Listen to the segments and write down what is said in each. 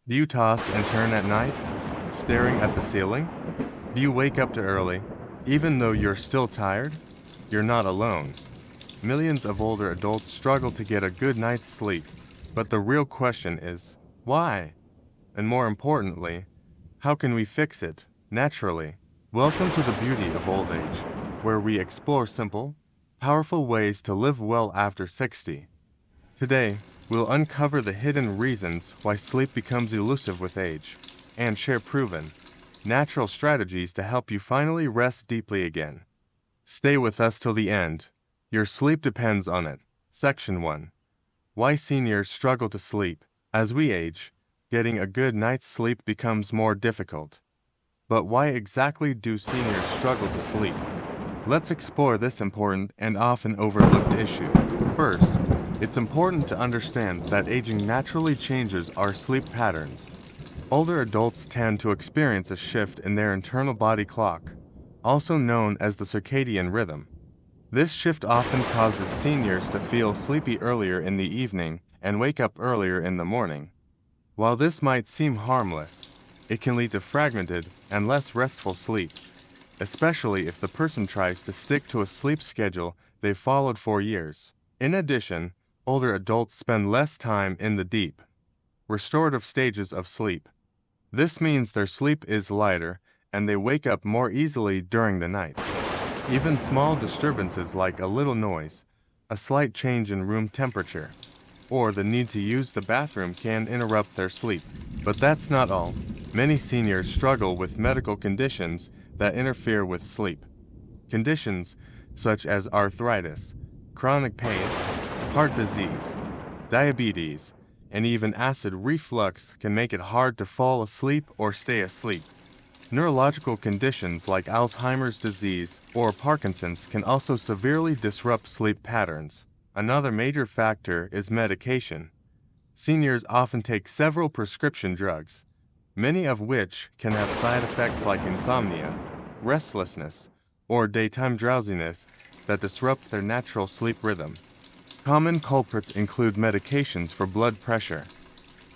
Do you toss and turn at night, staring at the ceiling? Do you wake up too early, even though you're still tired? You're not alone. Millions of older adults struggle to get a good night's sleep, but the real question is, why? And more importantly, how can we fix it, naturally? Welcome to the beauty of old age, where we explore simple, powerful ways to live well after 60. Today, we'll uncover the hidden reasons why sleep becomes elusive with age, and share proven, natural strategies to help you finally rest deeply again. Stay with us till the end. Your sleep depends on it. Section 1. Why seniors struggle to sleep. As we age, getting a good night's sleep becomes more difficult. But why exactly do seniors struggle to sleep? Let's explore this important and often overlooked issue. First, it's important to understand that aging naturally changes our sleep patterns. Older adults tend to experience a shift in their internal body clock, also known as the circadian rhythm. This shift often causes seniors to feel sleepy earlier in the evening and wake up earlier in the morning. While this might seem harmless, it can lead to fragmented and less restful sleep, especially if the person tries to stick to a sleep schedule they've followed for years. In addition, older adults spend less time in the deep, restorative stages of sleep. This means their sleep is lighter and they wake up more easily during the night. Even small disturbances like a little noise, a slight change in room temperature, or the need to use the bathroom can interrupt their sleep. But that's not all. Many seniors struggle with medical conditions that interfere with sleep. Conditions such as arthritis, chronic pain, heart disease, diabetes, and even acid reflux can make it hard to fall asleep or stay asleep. Neurological conditions like Alzheimer's disease or Parkinson's can also severely disrupt sleep patterns. Another major factor is medication. Seniors often take several prescription drugs, many of which can have side effects like insomnia, restlessness, or daytime drowsiness that disrupt their natural sleep rhythm. Common culprits include medications for blood pressure,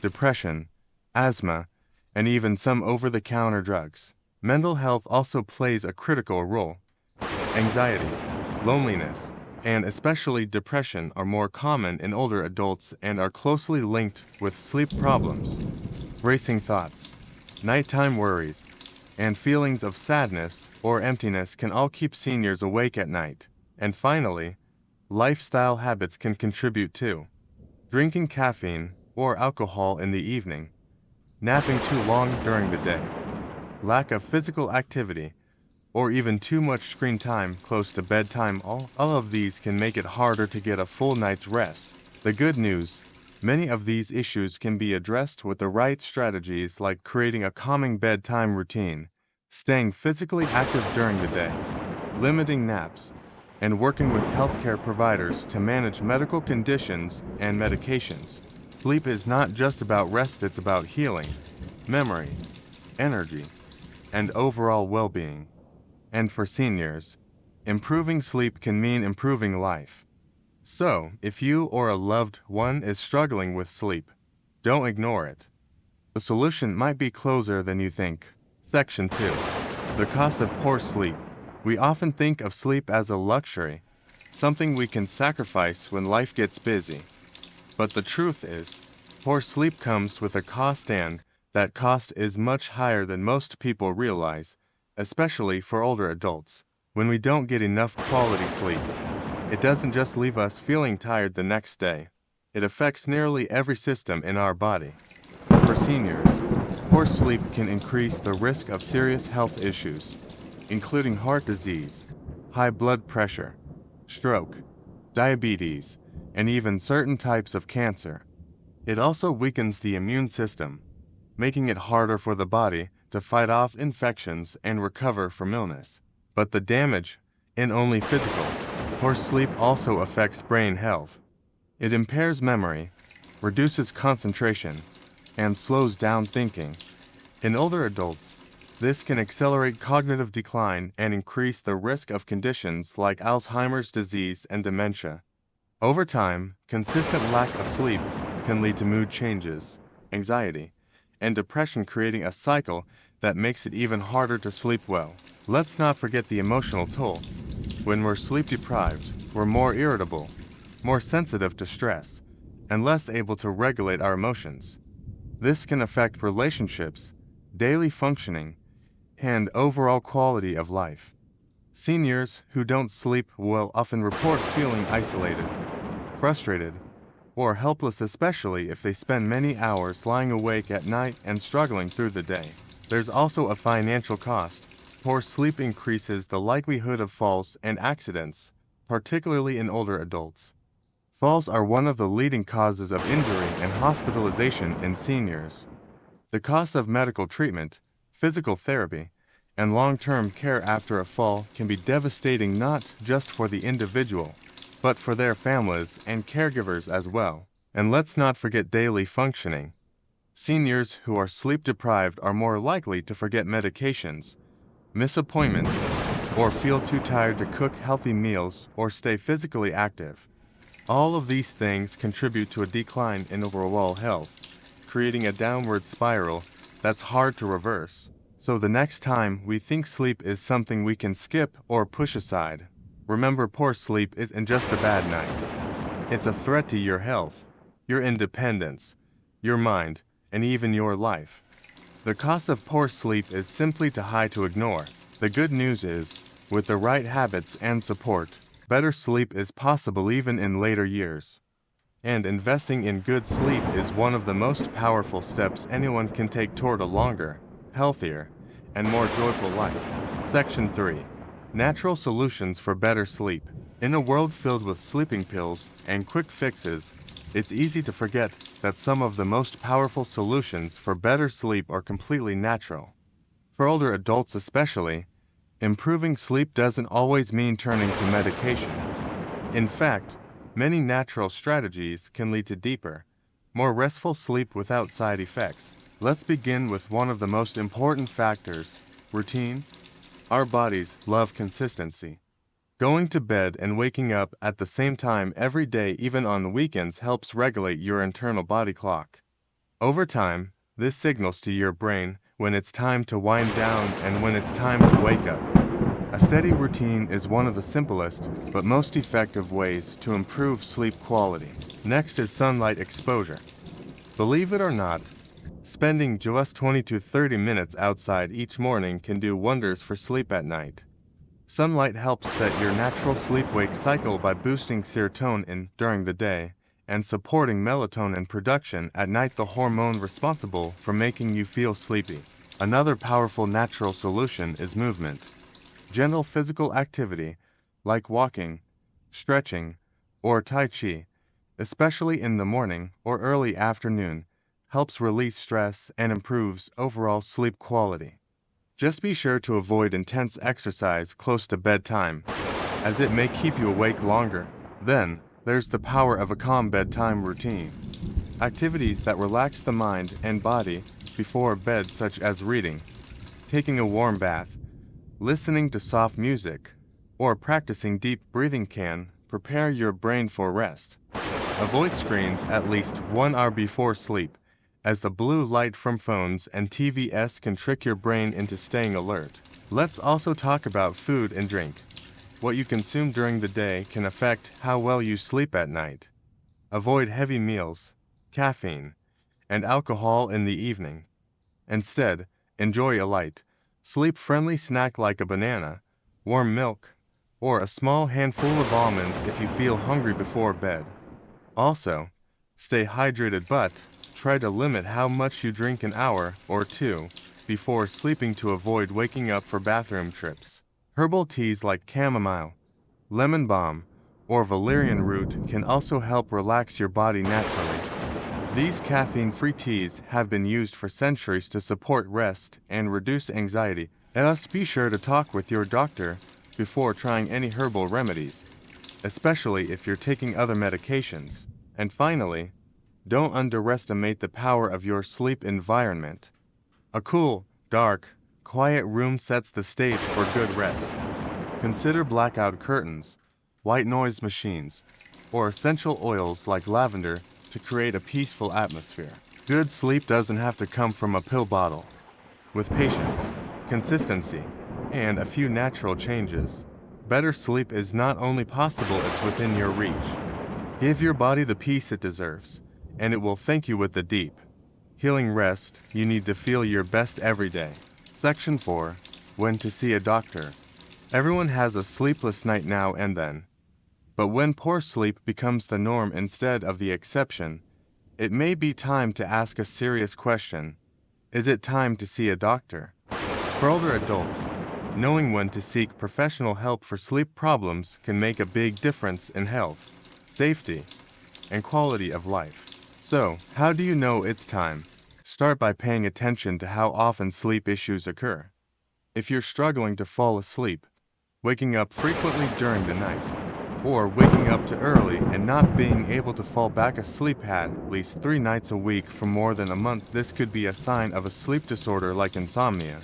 depression, asthma, and even some over-the-counter drugs. Mental health also plays a critical role. Anxiety, loneliness, and especially depression are more common in older adults and are closely linked with sleep problems. Racing thoughts, nighttime worries, and feelings of sadness or emptiness can all keep seniors awake at night. And finally, lifestyle habits can contribute too. Drinking caffeine or alcohol in the evening, napping too long during the day, lack of physical activity, or even too much screen time close to bedtime, all of these can make it harder to get a full night's rest. The good news, many of these issues can be addressed with the right strategies like creating a calming bedtime routine, staying physically active during the day, limiting naps, and working with healthcare providers to manage medical conditions and medications. Sleep is not just about rest, it's about healing, memory, energy, and overall well-being. And for seniors, improving sleep can mean improving life. So, if you or a loved one is struggling with sleep, don't ignore it. The solution might be closer than you think. Section 2. The cost of poor sleep. We often think of sleep as a luxury, something we can sacrifice when life gets busy. But the truth is, poor sleep comes with a cost, and that cost is much higher than most people realize, especially for older adults. When we don't get enough quality sleep, it doesn't just leave us feeling tired the next day. It affects nearly every system in our body. For seniors, poor sleep can increase the risk of serious health issues, including heart disease, high blood pressure, stroke, diabetes, and even certain types of cancer. It also weakens the immune system, making it harder for the body to fight off infections and recover from illness. But the damage isn't only physical. Poor sleep also affects brain health. It impairs memory, reduces concentration, and slows down thinking. In older adults, this can accelerate cognitive decline and increase the risk of conditions like Alzheimer's disease and dementia. Over time, consistent lack of sleep can lead to mood changes, anxiety, and depression, creating a cycle that makes it even harder to sleep well. Let's not forget the emotional toll. When we're sleep deprived, we're more irritable, more sensitive to stress, and less able to regulate our emotions. This can affect relationships, daily functioning, and overall quality of life. Seniors who don't sleep well often report feeling isolated, frustrated, or helpless, especially if they spend many hours lying awake at night and struggling through the day. There's also a financial cost. Poor sleep increases the likelihood of falls and accidents, particularly in older adults. Falls are one of the leading causes of injury and hospitalization in seniors. The cost of medical treatment, physical therapy, and long-term care after a fall can be devastating, not just for the individual, but for their families and caregivers as well. And let's not forget daily functioning. Seniors who are sleep deprived are more likely to forget medications, miss appointments, or feel too tired to cook healthy meals or stay physically active. All of these things contribute to a decline in overall health, creating a downward spiral that's hard to reverse. So the next time we think sleep is something we can skip or push aside, remember, poor sleep isn't just a bad night. It's a threat to your health, your independence, your mind, and even your life. The cost of poor sleep is simply too high to ignore. The good news is, with the right habits and support, better sleep is possible even in later years. And investing in good sleep is one of the most powerful steps anyone can take toward a longer, healthier, and more joyful life. Section 3. Natural solutions for better sleep. In a world filled with sleeping pills and quick fixes, it's easy to forget that some of the most powerful solutions for better sleep are completely natural. For older adults especially, improving sleep doesn't always mean turning to medication. In fact, many natural strategies can lead to deeper, more restful sleep without side effects. Let's begin with one of the most important factors: routine. Our bodies love consistency. Going to bed and waking up at the same time every day, even on weekends, helps regulate your internal body clock. Over time, this signals to your brain when it's time to wind down and when it's time to wake up. A steady routine is one of the simplest but most effective ways to improve sleep quality. Next is sunlight exposure. Believe it or not, spending just 20 to 30 minutes outside each morning can do wonders for sleep at night. Sunlight helps set your natural sleep-wake cycle by boosting serotonin during the day and supporting melatonin production at night, the hormone responsible for making you feel sleepy. Another powerful natural solution is movement. Gentle physical activity, like walking, stretching, or Tai Chi, especially in the morning or early afternoon, helps release stress and improves overall sleep quality. Just be sure to avoid intense exercise close to bedtime, as it may keep you awake longer. Then, there's the power of a calm bedtime routine. Activities that relax the mind and body before bed, such as reading, taking a warm bath, listening to soft music, or practicing deep breathing can prepare your brain for rest. Avoid screens at least 1 hour before sleep, as the blue light from phones and TVs can trick your brain into staying alert. Let's also talk about food and drink. What you consume during the day can affect how well you sleep at night. Avoid heavy meals, caffeine, and alcohol in the evening. Instead, enjoy a light, sleep-friendly snack like a banana, warm milk, or a small handful of almonds if you feel hungry before bed. Also, stay hydrated, but try to limit how much you drink an hour or two before sleeping to avoid waking up for bathroom trips. Herbal teas like chamomile, lemon balm, or valerian root can also help relax your body naturally. These caffeine-free teas have been used for centuries to support rest and reduce anxiety. And must be sure to talk with your doctor before trying any herbal remedies, especially if you're taking other medications. And finally, don't underestimate the power of your sleep environment. A cool, dark, quiet room sets the stage for good rest. Consider blackout curtains, white noise machines, or essential oils like lavender to create a peaceful atmosphere. Good sleep doesn't have to come from a pill bottle. With patience, consistency, and a few natural changes, better sleep is not only possible, it's within your reach. Give your body the peace it deserves, and it will thank you with the deep, healing rest you need to feel your best every day. Section 4. When to see a doctor. Everyone has a sleepless night now and then. But when poor sleep becomes the norm instead of the exception, it may be time to ask a serious question. Is it time to see a doctor? For older adults, knowing when to seek professional help for sleep problems can make a big difference in health, safety, and quality of life. So, how do you know it's time? Start by paying attention to how often sleep issues occur. If you're struggling to fall asleep, waking up frequently during the night, or waking up too early and not being able to fall back asleep at least 3 nights a week for more than a month, this could be a sign of a sleep disorder like insomnia.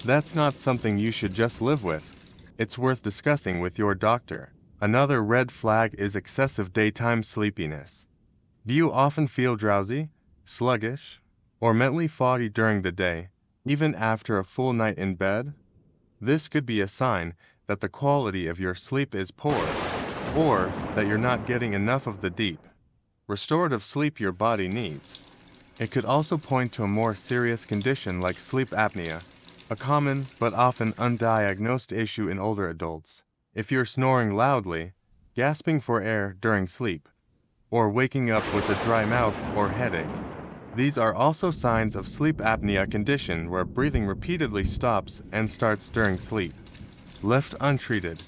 That's not something you should just live with. It's worth discussing with your doctor. Another red flag is excessive daytime sleepiness. Do you often feel drowsy, sluggish, or mentally foggy during the day, even after a full night in bed? This could be a sign that the quality of your sleep is poor, or that you're not getting enough of the deep, restorative sleep your body needs. It could also point to a more serious condition like sleep apnea, a common but often undiagnosed issue in older adults. If you're snoring loudly, gasping for air during sleep, or waking up with a dry mouth or headache, these are also signs of sleep apnea condition where breathing repeatedly stops and starts during sleep. Left untreated,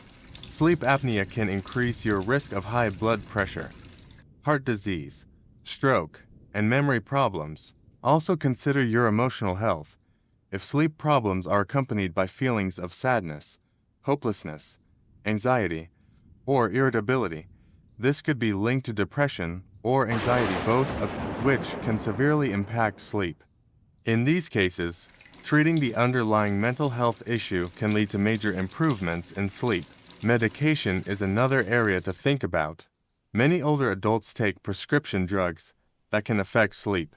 sleep apnea can increase your risk of high blood pressure, heart disease, stroke, and memory problems. Also consider your emotional health. If sleep problems are accompanied by feelings of sadness, hopelessness, anxiety, or irritability, this could be linked to depression or anxiety, both of which can severely impact sleep. In these cases, treating the underlying mental health issue can lead to major improvements in sleep. Medication is another area to think about. Many older adults take prescription drugs that can affect sleep.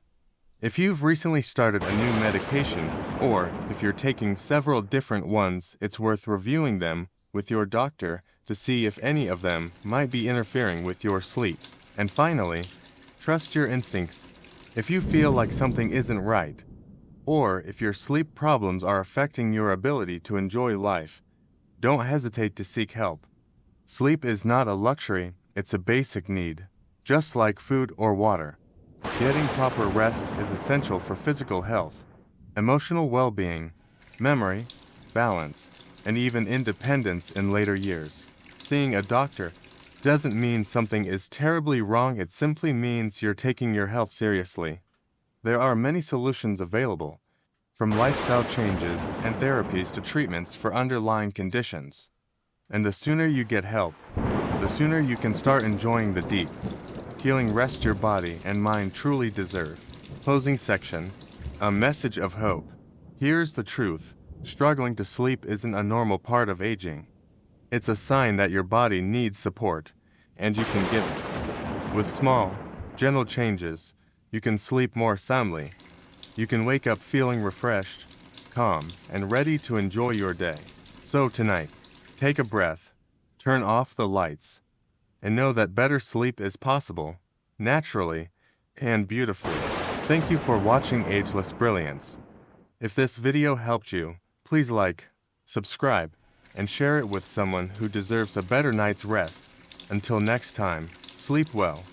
If you've recently started a new medication, or if you're taking several different ones, it's worth reviewing them with your doctor to see if any of them might be interfering with your sleep. And finally, trust your instincts. If you feel like something isn't right, or if your sleep problems are affecting your ability to enjoy life, don't hesitate to seek help. Sleep is not a luxury, it's a basic need, just like food or water. Getting proper rest is essential for physical health, emotional well-being, memory, balance, and even independence in later years. Seeing a doctor doesn't mean something is terribly wrong, it simply means you're taking your health seriously. There are many solutions available, from lifestyle changes and therapies to treatments for underlying conditions. And the sooner you get help, the sooner you can start enjoying the deep, healing rest your body and mind truly deserve. Closing section. A message of hope. Here's the truth. Struggling to sleep isn't a normal part of aging. It's a sign that your body needs support, and you can give it. With small, gentle changes, you can sleep more soundly. You can wake up feeling refreshed, calm, and ready to enjoy your day. So tonight, take a breath, turn off the lights, and know that better sleep is possible, naturally and beautifully. Thank you for watching Ageless Brilliance. If this video helped you, please like, subscribe, and share it with someone who deserves a better night's rest. Until next time, sleep well.